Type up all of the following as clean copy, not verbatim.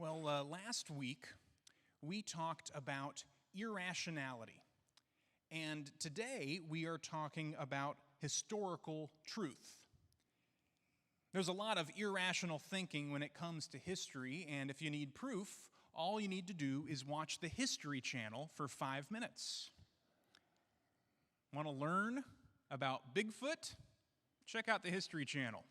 Well, last week we talked about irrationality, and today we are talking about historical truth. There's a lot of irrational thinking when it comes to history, and if you need proof, all you need to do is watch the History Channel for 5 minutes. Want to learn about Bigfoot? Check out the History Channel.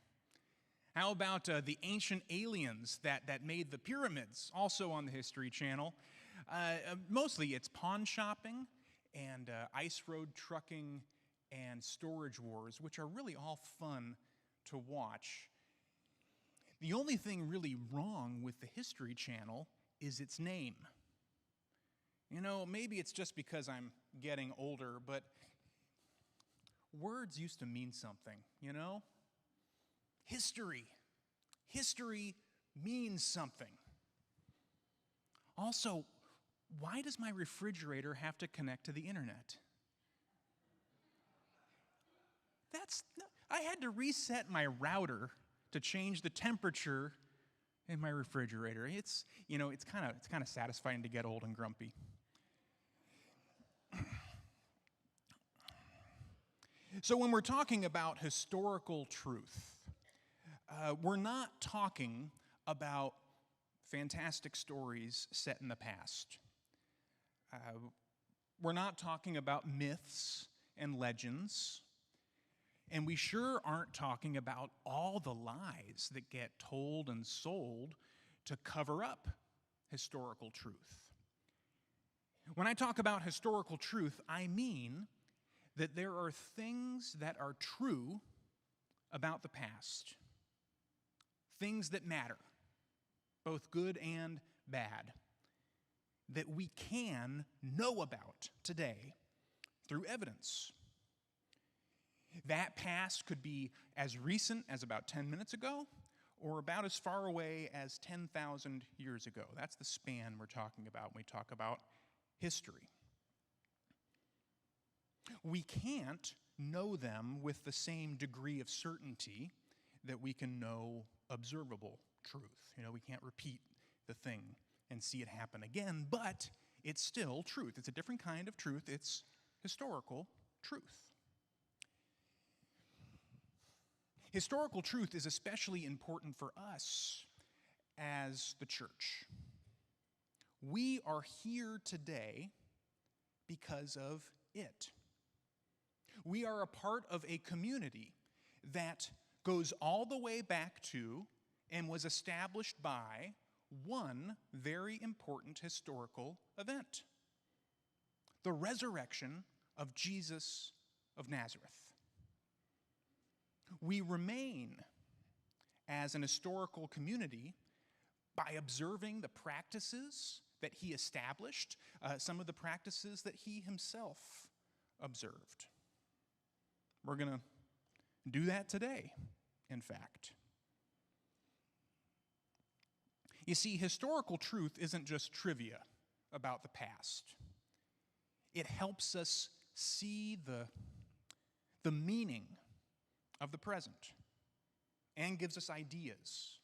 How about the ancient aliens that made the pyramids, also on the History Channel? Mostly it's pawn shopping and ice road trucking and storage wars, which are really all fun to watch. The only thing really wrong with the History Channel is its name. You know, maybe it's just because I'm getting older, but words used to mean something, you know? History. History means something. Also, why does my refrigerator have to connect to the internet? I had to reset my router to change the temperature in my refrigerator. It's kind of satisfying to get old and grumpy. So when we're talking about historical truth, we're not talking about fantastic stories set in the past. We're not talking about myths and legends. And we sure aren't talking about all the lies that get told and sold to cover up historical truth. When I talk about historical truth, I mean that there are things that are true about the past. Things that matter, both good and bad, that we can know about today through evidence. That past could be as recent as about 10 minutes ago, or about as far away as 10,000 years ago. That's the span we're talking about when we talk about history. We can't know them with the same degree of certainty that we can know observable truth. You know, we can't repeat the thing and see it happen again, but it's still truth. It's a different kind of truth. It's historical truth. Historical truth is especially important for us as the church. We are here today because of it. We are a part of a community that goes all the way back to and was established by one very important historical event: the resurrection of Jesus of Nazareth. We remain as an historical community by observing the practices that he established, some of the practices that he himself observed. We're going to do that today, in fact. You see, historical truth isn't just trivia about the past. It helps us see the meaning of the present and gives us ideas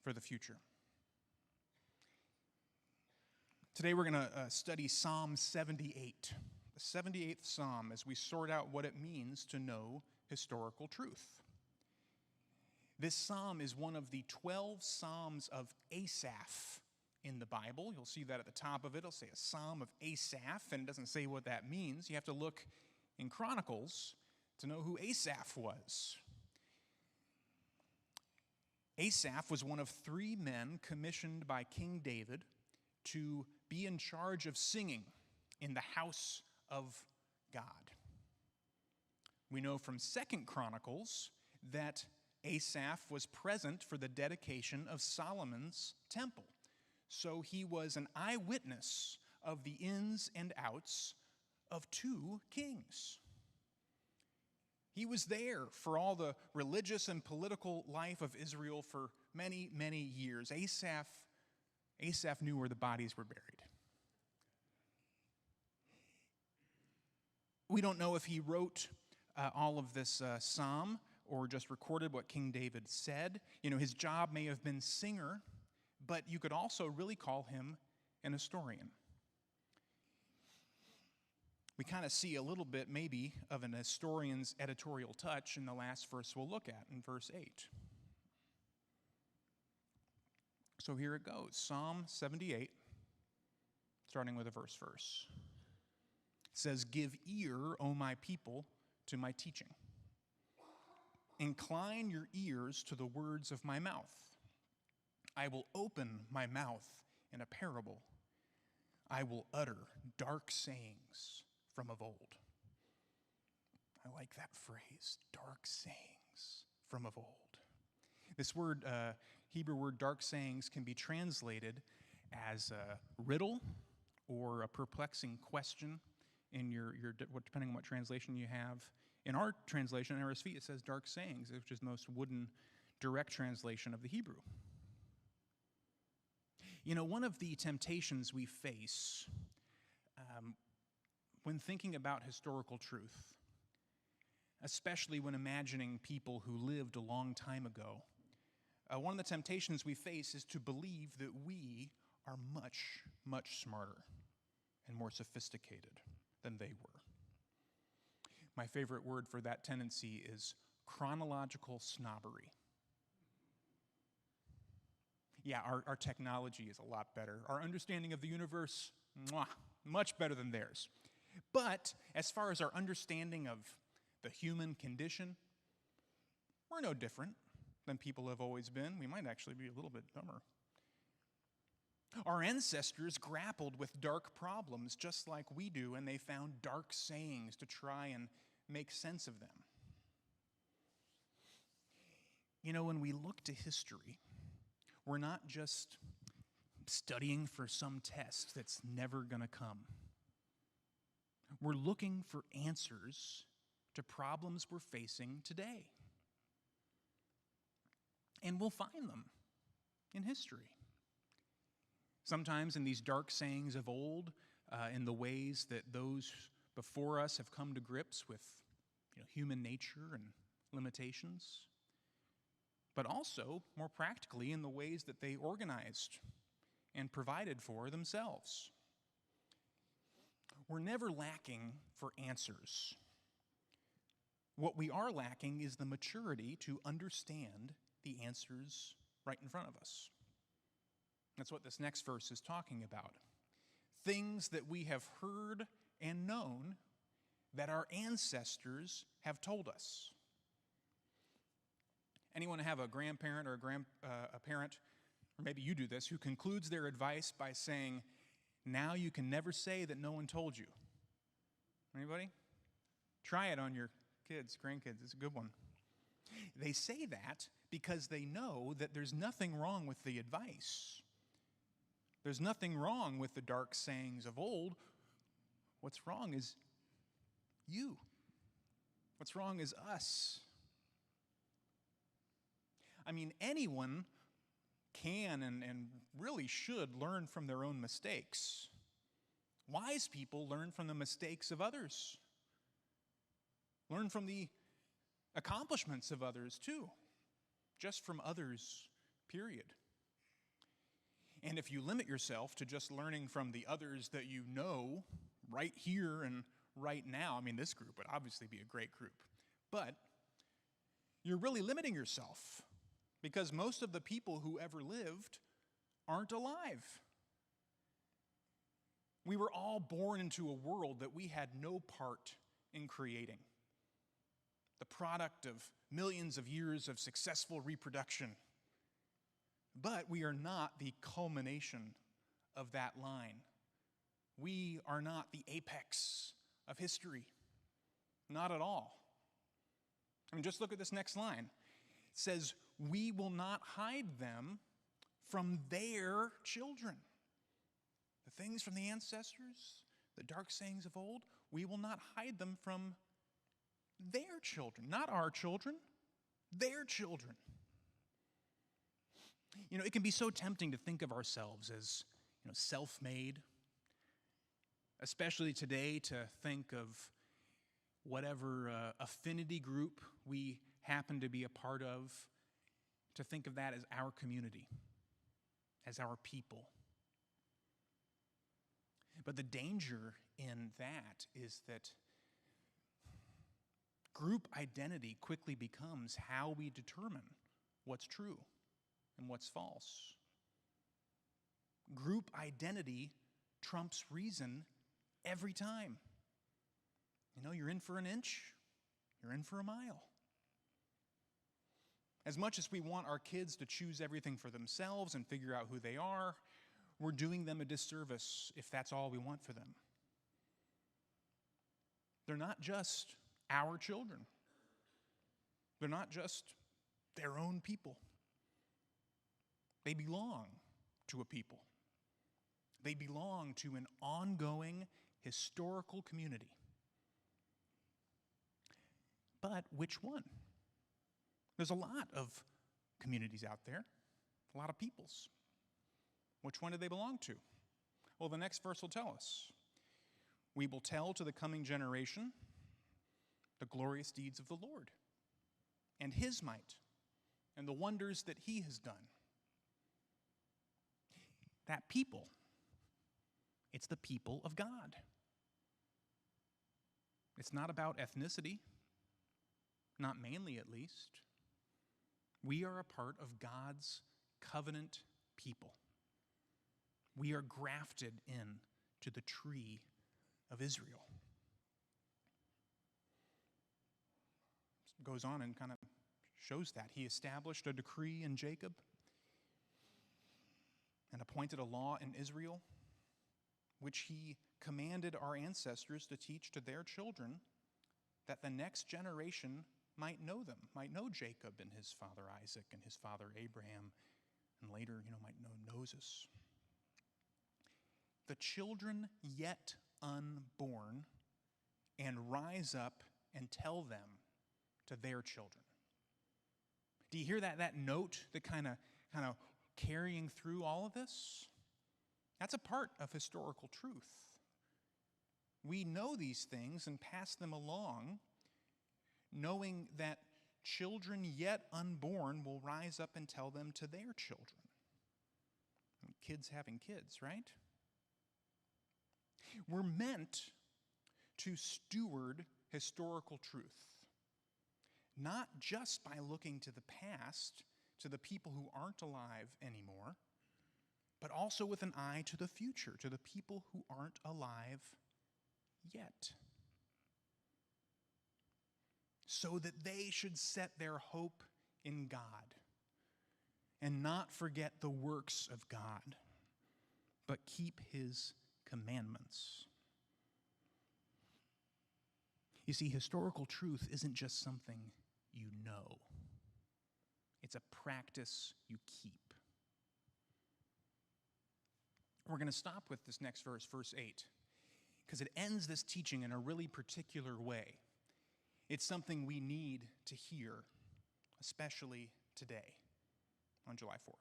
for the future. Today we're going to study Psalm 78, the 78th Psalm, as we sort out what it means to know historical truth. This psalm is one of the 12 Psalms of Asaph in the Bible. You'll see that at the top of it. It'll say a Psalm of Asaph, and it doesn't say what that means. You have to look in Chronicles to know who Asaph was. Asaph was one of 3 men commissioned by King David to be in charge of singing in the house of God. We know from 2 Chronicles that Asaph was present for the dedication of Solomon's temple. So he was an eyewitness of the ins and outs of 2 kings. He was there for all the religious and political life of Israel for many, many years. Asaph knew where the bodies were buried. We don't know if he wrote all of this psalm or just recorded what King David said. You know, his job may have been singer, but you could also really call him an historian. We kind of see a little bit, maybe, of an historian's editorial touch in the last verse we'll look at, in verse 8. So here it goes, Psalm 78, starting with the first verse. It says, "Give ear, O my people, to my teaching. Incline your ears to the words of my mouth. I will open my mouth in a parable. I will utter dark sayings from of old." I like that phrase, dark sayings from of old. This word, Hebrew word dark sayings, can be translated as a riddle or a perplexing question in your depending on what translation you have. In our translation, RSV, it says dark sayings, which is the most wooden, direct translation of the Hebrew. You know, one of the temptations we face when thinking about historical truth, especially when imagining people who lived a long time ago, one of the temptations we face is to believe that we are much, much smarter and more sophisticated than they were. My favorite word for that tendency is chronological snobbery. Yeah, our technology is a lot better. Our understanding of the universe, much better than theirs. But as far as our understanding of the human condition, we're no different than people have always been. We might actually be a little bit dumber. Our ancestors grappled with dark problems just like we do, and they found dark sayings to try and make sense of them. You know, when we look to history, we're not just studying for some test that's never going to come. We're looking for answers to problems we're facing today. And we'll find them in history. Sometimes in these dark sayings of old, in the ways that those before us have come to grips with human nature and limitations, but also, more practically, in the ways that they organized and provided for themselves. We're never lacking for answers. What we are lacking is the maturity to understand the answers right in front of us. That's what this next verse is talking about. Things that we have heard and known that our ancestors have told us. Anyone have a grandparent or a parent, or maybe you do this, who concludes their advice by saying, "Now you can never say that no one told you"? Anybody? Try it on your kids, grandkids. It's a good one. They say that because they know that there's nothing wrong with the advice. There's nothing wrong with the dark sayings of old. What's wrong is you. What's wrong is us. I mean, anyone can and really should learn from their own mistakes. Wise people learn from the mistakes of others. Learn from the accomplishments of others too. Just from others, period. And if you limit yourself to just learning from the others that you know right here and right now, I mean, this group would obviously be a great group, but you're really limiting yourself because most of the people who ever lived aren't alive. We were all born into a world that we had no part in creating. The product of millions of years of successful reproduction. But we are not the culmination of that line. We are not the apex of history. Not at all. I mean, just look at this next line. It says, "We will not hide them from their children." The things from the ancestors, the dark sayings of old, we will not hide them from their children. Not our children, their children. You know, it can be so tempting to think of ourselves as, self-made, especially today to think of whatever affinity group we happen to be a part of, to think of that as our community. as our people. But the danger in that is that group identity quickly becomes how we determine what's true and what's false. Group identity trumps reason every time. You know, you're in for an inch, you're in for a mile. As much as we want our kids to choose everything for themselves and figure out who they are, we're doing them a disservice if that's all we want for them. They're not just our children. They're not just their own people. They belong to a people. They belong to an ongoing historical community. But which one? There's a lot of communities out there, a lot of peoples. Which one do they belong to? Well, the next verse will tell us. We will tell to the coming generation the glorious deeds of the Lord and his might and the wonders that he has done. That people, it's the people of God. It's not about ethnicity, not mainly at least. We are a part of God's covenant people. We are grafted in to the tree of Israel. It goes on and kind of shows that. He established a decree in Jacob and appointed a law in Israel, which he commanded our ancestors to teach to their children, that the next generation might know them, might know Jacob and his father Isaac and his father Abraham, and later, might know Moses. The children yet unborn, and rise up and tell them to their children. Do you hear that note that kind of carrying through all of this? That's a part of historical truth. We know these things and pass them along, knowing that children yet unborn will rise up and tell them to their children. Kids having kids, right? We're meant to steward historical truth, not just by looking to the past, to the people who aren't alive anymore, but also with an eye to the future, to the people who aren't alive yet, so that they should set their hope in God and not forget the works of God, but keep his commandments. You see, historical truth isn't just something you know. It's a practice you keep. We're going to stop with this next verse, verse 8, because it ends this teaching in a really particular way. It's something we need to hear, especially today, on July 4th.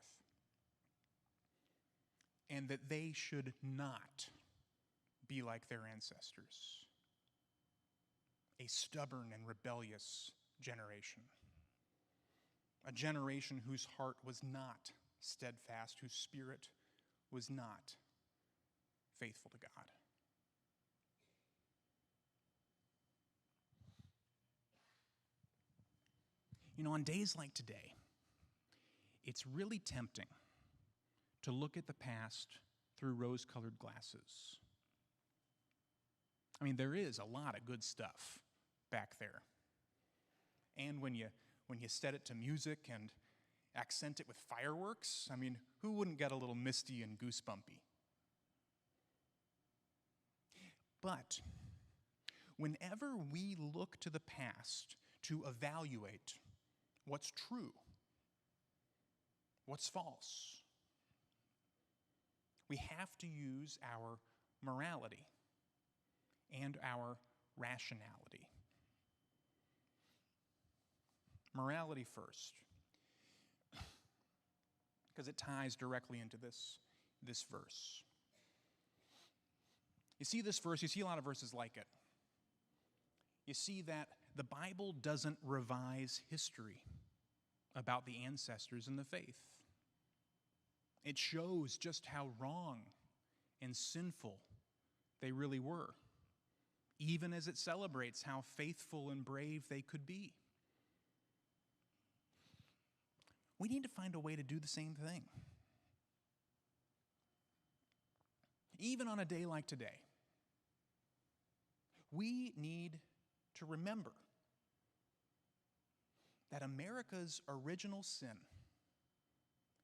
And that they should not be like their ancestors, a stubborn and rebellious generation, a generation whose heart was not steadfast, whose spirit was not faithful to God. On days like today, it's really tempting to look at the past through rose-colored glasses. There is a lot of good stuff back there. And when you set it to music and accent it with fireworks, who wouldn't get a little misty and goosebumpy? But whenever we look to the past to evaluate what's true, what's false, we have to use our morality and our rationality. Morality first, because it ties directly into this verse. You see this verse, you see a lot of verses like it. You see that the Bible doesn't revise history about the ancestors and the faith. It shows just how wrong and sinful they really were, even as it celebrates how faithful and brave they could be. We need to find a way to do the same thing. Even on a day like today, we need to remember that America's original sin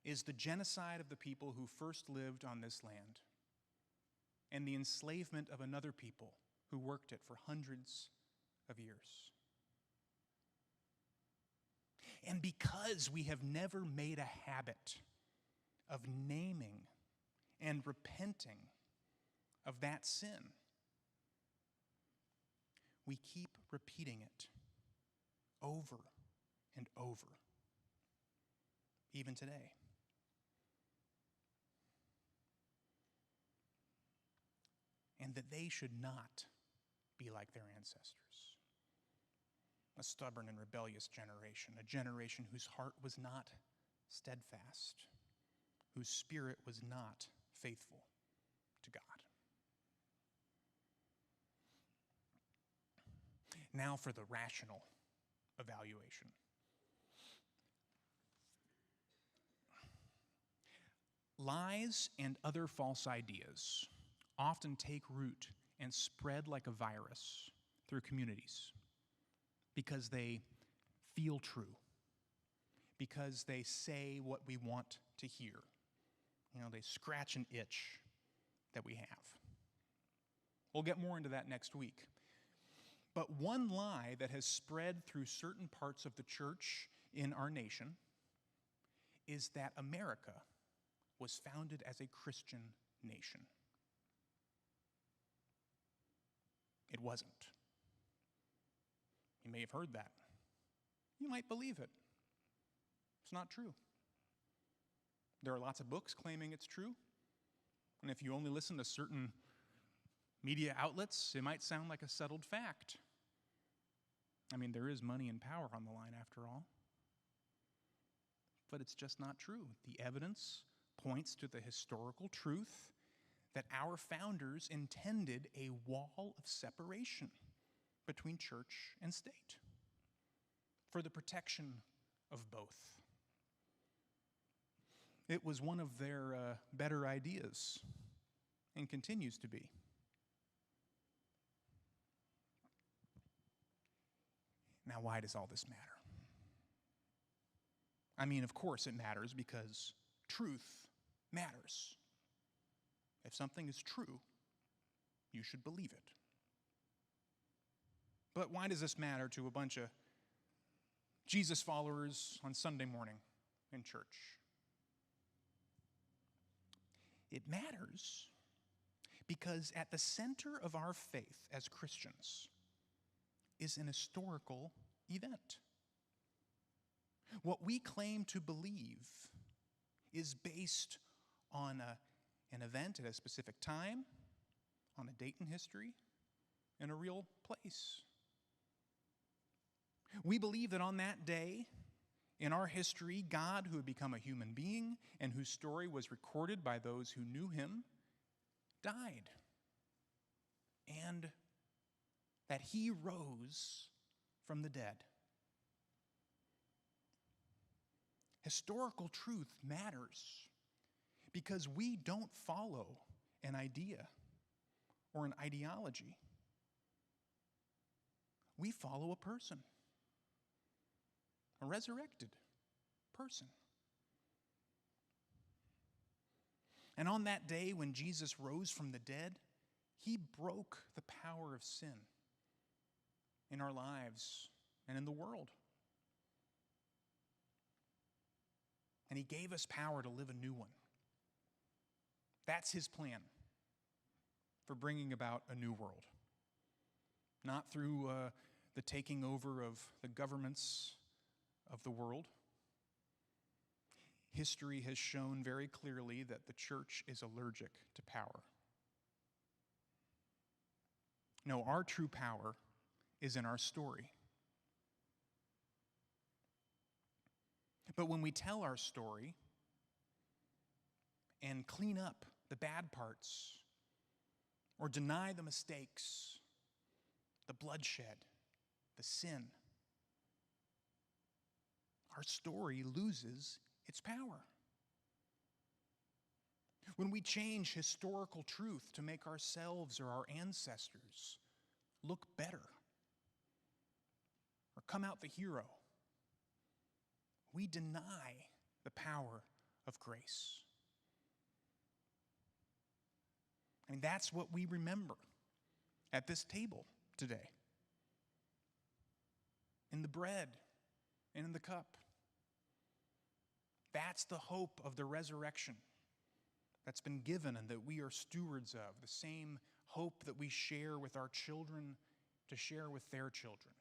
is the genocide of the people who first lived on this land and the enslavement of another people who worked it for hundreds of years. And because we have never made a habit of naming and repenting of that sin, we keep repeating it over and over, even today. And that they should not be like their ancestors. A stubborn and rebellious generation, a generation whose heart was not steadfast, whose spirit was not faithful to God. Now for the rational evaluation. Lies and other false ideas often take root and spread like a virus through communities because they feel true, because they say what we want to hear. You know, they scratch an itch that we have. We'll get more into that next week. But one lie that has spread through certain parts of the church in our nation is that America was founded as a Christian nation. It wasn't. You may have heard that. You might believe it. It's not true. There are lots of books claiming it's true. And if you only listen to certain media outlets, it might sound like a settled fact. I mean, there is money and power on the line after all. But it's just not true. The evidence points to the historical truth that our founders intended a wall of separation between church and state for the protection of both. It was one of their better ideas and continues to be. Now, why does all this matter? I mean, of course it matters because truth matters. If something is true, you should believe it. But why does this matter to a bunch of Jesus followers on Sunday morning in church? It matters because at the center of our faith as Christians is an historical event. What we claim to believe is based on an event at a specific time, on a date in history, in a real place. We believe that on that day, in our history, God, who had become a human being and whose story was recorded by those who knew him, died. And that he rose from the dead. Historical truth matters because we don't follow an idea or an ideology. We follow a person, a resurrected person. And on that day when Jesus rose from the dead, he broke the power of sin in our lives and in the world. And he gave us power to live a new one. That's his plan for bringing about a new world. Not through the taking over of the governments of the world. History has shown very clearly that the church is allergic to power. No, our true power is in our story. But when we tell our story, and clean up the bad parts or deny the mistakes, the bloodshed, the sin, our story loses its power. When we change historical truth to make ourselves or our ancestors look better or come out the hero, we deny the power of grace. I mean, that's what we remember at this table today. In the bread and in the cup. That's the hope of the resurrection that's been given and that we are stewards of, the same hope that we share with our children to share with their children.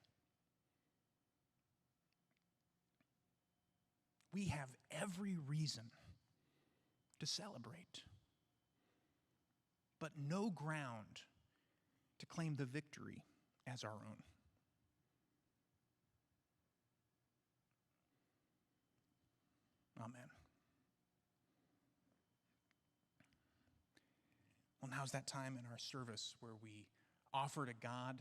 We have every reason to celebrate, but no ground to claim the victory as our own. Amen. Well, now's that time in our service where we offer to God